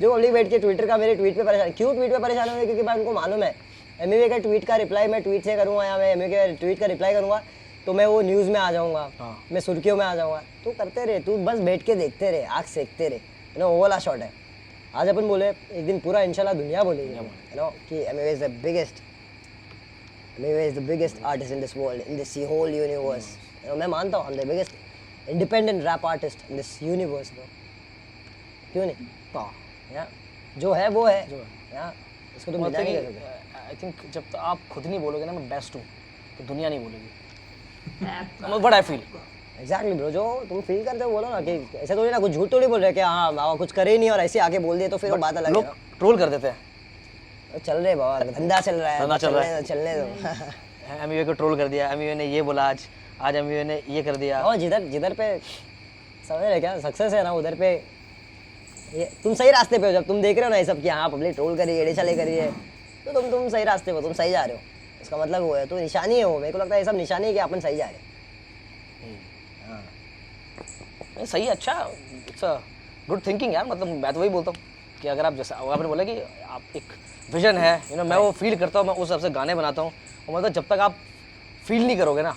जो पब्लिक बैठ के ट्विटर का मेरे ट्वीट पे परेशान, क्यों ट्वीट पे परेशान हो रही है, क्योंकि भाई उनको मालूम है एमवे का ट्वीट का रिप्लाई मैं ट्वीट से करूँगा, या मैं एमवे के ट्वीट का रिप्लाई करूँगा तो मैं वो न्यूज़ में आ जाऊँगा, मैं सुर्खियों में आ जाऊँगा। तू करते रहे, तू बस बैठ के देखते रहे, आँख सेकते रहे, यू नो, वो वाला शॉट है। आज अपन बोले एक दिन पूरा इंशाल्लाह दुनिया बोलेगी, यू नो, कि Emiway is the biggest, Emiway is the biggest artist in this world, in this whole universe. मैं मानता हूँ, I am the biggest independent rap artist in this universe bro, क्यों नहीं, हाँ या जो है वो है, या इसको तुम डिनाई नहीं कर सकते। आई थिंक जब तक आप खुद नहीं बोलोगे ना मैं बेस्ट हूँ तो दुनिया नहीं बोलेगी, but I feel exactly bro, जो तुम फील करते हो बोलो ना, कि ऐसे थोड़ी ना कुछ झूठ थोड़ी बोल रहे कि हाँ बाबा कुछ करे ही नहीं और ऐसे आके बोल दिए तो फिर वो बात अलग है लोग ना। ट्रोल कर देते हैं, तो चल रहे बाबा, धंधा चल रहा है, धंधा चल रहा है। चलने दो। एमयू को ट्रोल कर दिया, एमयू ने ये बोला, आज एमयू ने ये कर दिया। और जिधर पे समझ रहे क्या सक्सेस है ना, उधर पे ये तुम सही रास्ते पे हो। जब तुम देख रहे हो ना ये सब कि हाँ पब्लिक ट्रोल करी है, चले करी है, तो तुम सही रास्ते पे हो, तुम सही जा रहे हो, इसका मतलब वो है, तो निशानी है वो। मेरे को लगता है ये सब निशानी है कि अपन सही जा रहे हैं। हाँ नहीं, सही है, अच्छा, इट्स अ गुड थिंकिंग यार। मतलब मैं तो वही बोलता हूँ कि अगर आप जैसा आपने बोला कि आप एक विजन है, मैं वो फील करता हूँ, मैं उस हिसाब से गाने बनाता हूँ। और मतलब जब तक आप फील नहीं करोगे ना,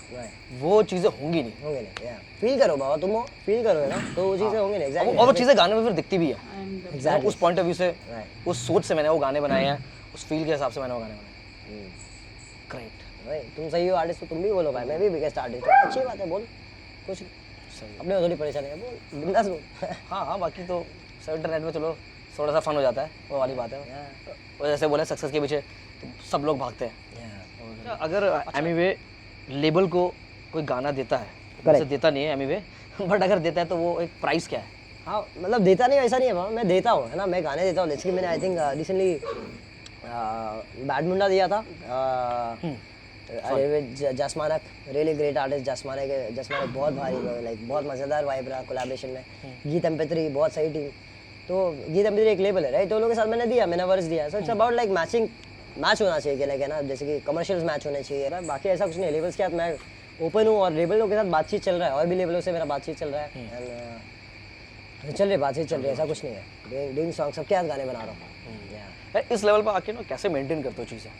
वो चीज़ें होंगी नहीं। होंगे नहीं, फील करो बाबा, तुम फील करोगे ना तो वो चीज़ें होंगी नहीं। एग्जैक्टली, और वो चीज़ें गाने में फिर दिखती भी है। एग्जैक्टली, उस पॉइंट ऑफ व्यू से, उस सोच से मैंने वो गाने बनाए हैं, उस फील के हिसाब से मैंने वो गाने बनाए। ग्रेट भाई तुम सही हो आर्टिस्ट, तो तुम भी बोलो भाई मैं भी बिगेस्ट आर्टिस्ट हूँ, अच्छी बात है, बोल कुछ अपने को थोड़ी परेशानी है, बोल बिंदास बोल। हाँ हाँ, बाकी तो सब इंटरनेट में चलो थोड़ा सा फन हो जाता है, वो वाली बात है। और जैसे बोले सक्सेस के पीछे तो सब लोग भागते हैं। अगर एमीवे लेबल को कोई गाना देता है, वैसे देता नहीं है एमीवे, बट अगर देता है तो वो एक प्राइस क्या है? हाँ मतलब देता नहीं, ऐसा नहीं है बाबा, मैं देता हूँ, है ना, मैं गाने देता हूँ। जैसे कि मैंने आई थिंक रिसेंटली बैड मुंडा दिया था, अरे जसमानक, रियली ग्रेट आर्टिस्ट जसमानक बहुत भारी, लाइक बहुत मज़ेदार वाइब रहा कोलैबोरेशन में। गीत एम्पेथरी बहुत सही टीम, तो गीत एम्पेथरी एक लेबल है राइट, तो लोगों के साथ मैंने दिया, मैंने वर्स दिया। So it's about like match होना चाहिए, लाइक है ना, जैसे कि कमर्शियल्स मैच होने चाहिए ना, बाकी ऐसा कुछ नहीं। लेबल्स के साथ मैं ओपन हूँ और लेबलों के साथ बातचीत चल रहा है, और भी लेबलों से मेरा बातचीत चल रहा है, एंड चल रही बातचीत चल रही है, ऐसा कुछ नहीं है। डूइंग सॉन्ग सबके साथ गाने बना रहा हूँ। इस लेवल पर आके ना कैसे मेंटेन करते हो चीज़ें?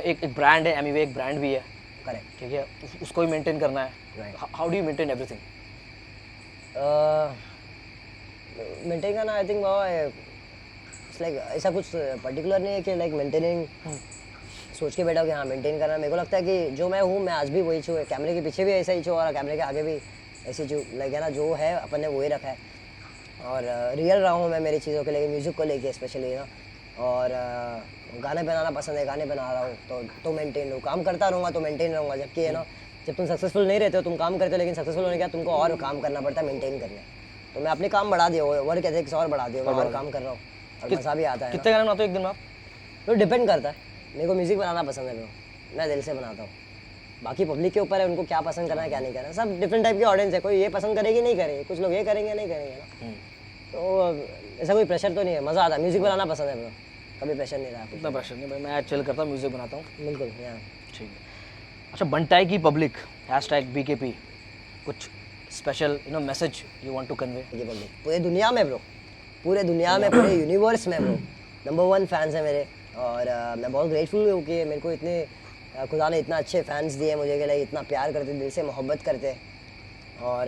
एक ब्रांड है एमीवे, एक ब्रांड भी है, करेक्ट, ठीक है, उसको भी मेंटेन करना है। Right. How do you maintain everything? Maintain करना आई थिंक लाइक ऐसा कुछ पर्टिकुलर नहीं है कि लाइक मेंटेनिंग सोच के बैठा हो कि हाँ मेंटेन करना। मेरे को लगता है कि जो मैं हूँ मैं आज भी वही छूँ, कैमरे के पीछे भी ऐसा ही छूँ और कैमरे के आगे भी ऐसी छूँ, लाइक है ना, जो है अपन ने वही रखा है। और रियल रहा हूँ मैं मेरी चीज़ों के लेके, म्यूज़िक को लेके स्पेशली ना, और गाने बनाना पसंद है, गाने बना रहा हूँ तो मेंटेन रहूँ, काम करता रहूँगा तो मेंटेन रहूँगा। जबकि है ना, जब तुम सक्सेसफुल नहीं रहते हो, तुम काम करते हो, लेकिन सक्सेसफुल होने के बाद तुमको और काम करना पड़ता है मेंटेन करने। तो मैं अपने काम बढ़ा दिया, वर्क एथिक्स और बढ़ा दिया, मैं और काम कर रहा हूँ और मज़ा भी आता है। कितने गाने बनाते हो एक दिन में आप? तो डिपेंड करता है, मेरे को म्यूज़िक बनाना पसंद है, मैं दिल से बनाता हूँ। बाकी पब्लिक के ऊपर है, उनको क्या पसंद करना है क्या नहीं करना है। सब डिफरेंट टाइप की ऑडियंस है, कोई ये पसंद करेगी नहीं करेगी, कुछ लोग ये करेंगे नहीं करेंगे ना, तो ऐसा कोई प्रेशर तो नहीं है, मज़ा आता है। म्यूज़िक बनाना पसंद है ब्रो, कभी प्रेशर नहीं रहा। इतना प्रेशर नहीं भाई, मैं चिल करता हूँ, म्यूजिक बनाता हूँ। बिल्कुल यार, ठीक है। अच्छा, बंटाई की पब्लिक #BKP, कुछ special message you want to convey? ये पब्लिक पूरे दुनिया में ब्रो, पूरे दुनिया में, पूरे यूनिवर्स में ब्रो नंबर 1 फैंस है मेरे। और मैं बहुत ग्रेटफुल हूँ कि मेरे को इतने खुदा ने इतना अच्छे फैंस दिए मुझे, के लिए इतना प्यार करते, दिल से मोहब्बत करते। और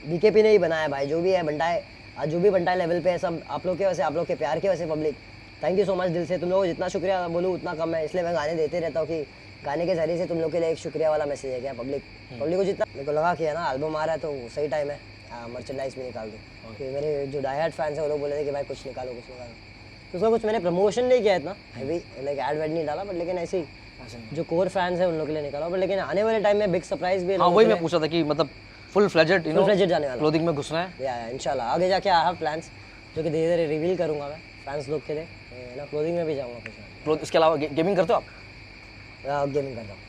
BKP ने ही बनाया भाई, जो भी है बंटाई, आज जो भी बंटाई लेवल पे है, सब आप लोग के वजह से, आप लोग के प्यार के वजह से public. Thank you so much दिल से, तुम लोग को जितना शुक्रिया बोलूँ उतना कम है, इसलिए मैं गाने देते रहता हूँ कि गाने के जरिए से तुम लोग के लिए एक शुक्रिया वाला मैसेज है क्या पब्लिक को जितना मेरे को लगा कि है ना एल्बम आ रहा है तो सही टाइम है मर्चेंडाइज भी निकाल दूँ। कि मेरे जो डाई हार्ट फैंस हैं वो लोग बोले थे कि भाई कुछ निकालो कुछ निकालो, तो उसका कुछ मैंने प्रमोशन नहीं किया इतना हैवी, लाइक एड वेड नहीं डाला, बट लेकिन ऐसे ही जो कोर फैंस हैं उन लोग के लिए निकाला। बट लेकिन आने वाले टाइम में बिग सरप्राइज भी है। हाँ, वही मैं पूछा था कि मतलब फुल फ्लेजेड जाने वाला क्लोथिंग में घुसना है या इंशाल्लाह आगे जाके आई हैव प्लान्स जो कि धीरे धीरे रिवील करूंगा मैं फैंस लोग के लिए, ना क्लोथिंग में भी जाऊंगा कुछ। इसके अलावा गेमिंग करते हो आप? गेमिंग करता हूँ,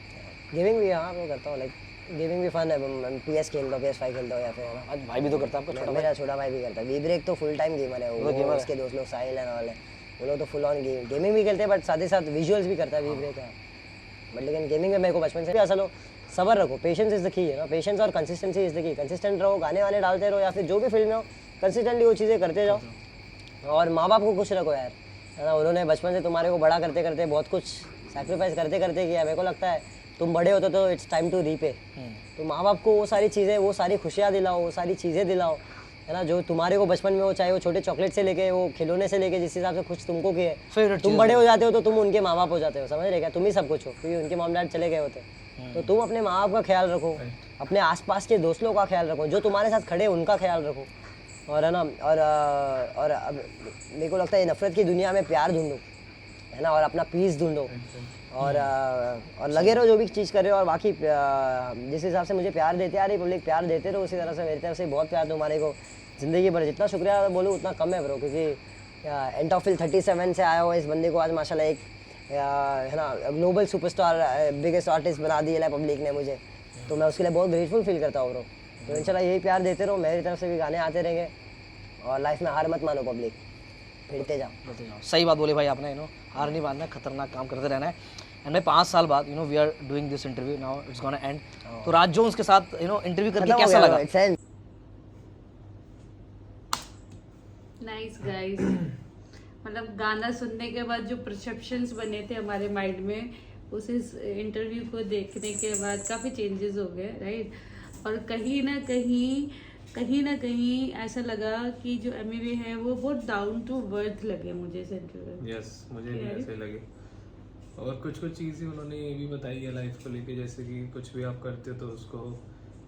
गेमिंग भी हाँ मैं करता हूँ, लाइक गेमिंग भी फन है। PS खेलता हूँ, PS5 खेलता हूँ, या फिर है ना आज भाई भी तो करता है आपका? मेरा छोटा भाई भी करता है। वी-ब्रेक तो फुल टाइम गेमर है वो, उसके दोस्त लोग साहिल एंड वाले वो लोग तो फुल ऑन गेमिंग भी खेलते हैं, बट साथ ही साथ विजुअल्स भी करता है वी-ब्रेक है। बट लेकिन गेमिंग में मेरे को बचपन से भी असल हो, सबर रखो, पेशेंस इज़ द की है ना, पेशेंस और consistency is the key. Consistent रहो, गाने वाने डालते रहो, या फिर जो भी फील्ड में हो कंसिस्टेंटली वो चीज़ें करते जाओ। और माँ बाप को खुश रखो यार, है ना, उन्होंने बचपन से तुम्हारे को बड़ा करते करते बहुत कुछ सैक्रिफाइस करते करते किया। मेरे को लगता है तुम बड़े होते तो इट्स टाइम टू रीपे। तो माँ बाप को वो सारी चीज़ें, वो सारी खुशियाँ दिलाओ, वो सारी चीज़ें दिलाओ, है ना, जो तुम्हारे को बचपन में हो, चाहे वो छोटे चॉकलेट से लेके वो खिलौने से लेके जिस हिसाब से खुश तुमको किए, तुम बड़े हो जाते हो तो तुम उनके माँ बाप हो जाते हो, समझ रहे क्या, तुम ही सब कुछ हो, क्योंकि उनके मॉम डैड चले गए होते। तो तुम अपने माँ बाप का ख्याल रखो, अपने आसपास के दोस्त लोगों का ख्याल रखो, जो तुम्हारे साथ खड़े उनका ख्याल रखो। और है ना, और अब मेरे को लगता है नफ़रत की दुनिया में प्यार ढूंढो, है ना, और अपना पीस ढूंढो, और लगे रहो जो भी चीज़ कर रहे हो। और बाकी जिस हिसाब से मुझे प्यार देते आ रही पब्लिक, प्यार देते रहो उसी तरह से मेरी तरफ से बहुत प्यार तुम्हारे को ज़िंदगी भर। जितना शुक्रिया बोलूँ उतना कम है ब्रो, क्योंकि एंटोफिल 37 से आया हुआ इस बंदे को आज माशाल्लाह एक है ना ग्लोबल सुपरस्टार, बिगेस्ट आर्टिस्ट बना दिया है पब्लिक ने मुझे, तो मैं उसके लिए बहुत ग्रेटफुल फील करता हूँ ब्रो। तो इंशाल्लाह यही प्यार देते रहो, मेरी तरफ से भी गाने आते रहेंगे, और लाइफ में हार मत मानो पब्लिक, फिरते जाओ। सही बात बोली भाई आपने, हार नहीं मानना, खतरनाक काम करते रहना है। एंड मैं 5 साल बाद we are doing this interview now, it's gonna end. तो राज जोन्स के साथ इंटरव्यू करके कैसा लगा? Nice guys. मतलब गाना सुनने के बाद जो परसेप्शंस बने थे हमारे माइंड में, उस इंटरव्यू को देखने के बाद काफ़ी चेंजेस हो गए, राइट। और कहीं ना कहीं ऐसा लगा कि जो एमिवे है वो बहुत डाउन टू अर्थ लगे मुझे इस इंटरव्यू में। यस, मुझे भी ऐसे लगे। और कुछ चीज़ें उन्होंने ये भी बताई है लाइफ को लेके, जैसे कि कुछ भी आप करते हो तो उसको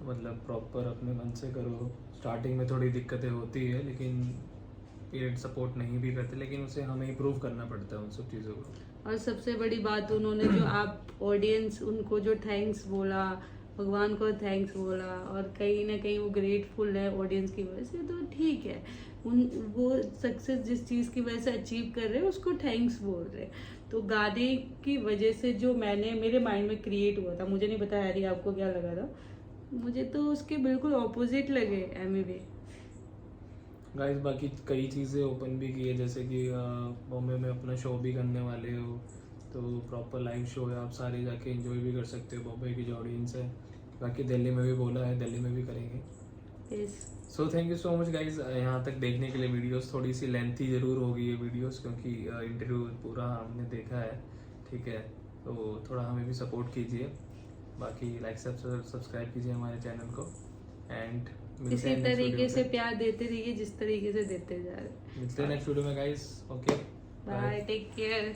मतलब प्रॉपर अपने मन से करो। स्टार्टिंग में थोड़ी दिक्कतें होती है, लेकिन पेरेंट्स सपोर्ट नहीं भी करते, लेकिन उसे हमें इम्प्रूव करना पड़ता है उन सब चीज़ों को। और सबसे बड़ी बात उन्होंने जो आप ऑडियंस उनको जो थैंक्स बोला, भगवान को थैंक्स बोला, और कहीं ना कहीं वो ग्रेटफुल है ऑडियंस की वजह से, तो ठीक है। वो सक्सेस जिस चीज़ की वजह से अचीव कर रहे हैं उसको थैंक्स बोल रहे हैं। तो गाने की वजह से जो मेरे माइंड में क्रिएट हुआ था, मुझे नहीं पता यार आपको क्या लगा था, मुझे तो उसके बिल्कुल ऑपोजिट लगे एमिवे। गाइस बाकी कई चीज़ें ओपन भी की है, जैसे कि बॉम्बे में अपना शो भी करने वाले हो, तो प्रॉपर लाइव शो है, आप सारे जाके एंजॉय भी कर सकते हो, बॉम्बे की जो ऑडियंस है। बाकी दिल्ली में भी बोला है, दिल्ली में भी करेंगे। Yes. So thank you so much guys यहाँ तक देखने के लिए। वीडियोस थोड़ी सी लेंथी ज़रूर होगी ये वीडियोस, क्योंकि इंटरव्यू पूरा हमने देखा है, ठीक है। तो थोड़ा हमें भी सपोर्ट कीजिए, बाकी लाइक सब्सक्राइब कीजिए हमारे चैनल को, एंड इसी तरीके से प्यार देते रहिए जिस तरीके से देते जा रहे हैं। मिलते हैं नेक्स्ट वीडियो में guys. Okay, bye, take care.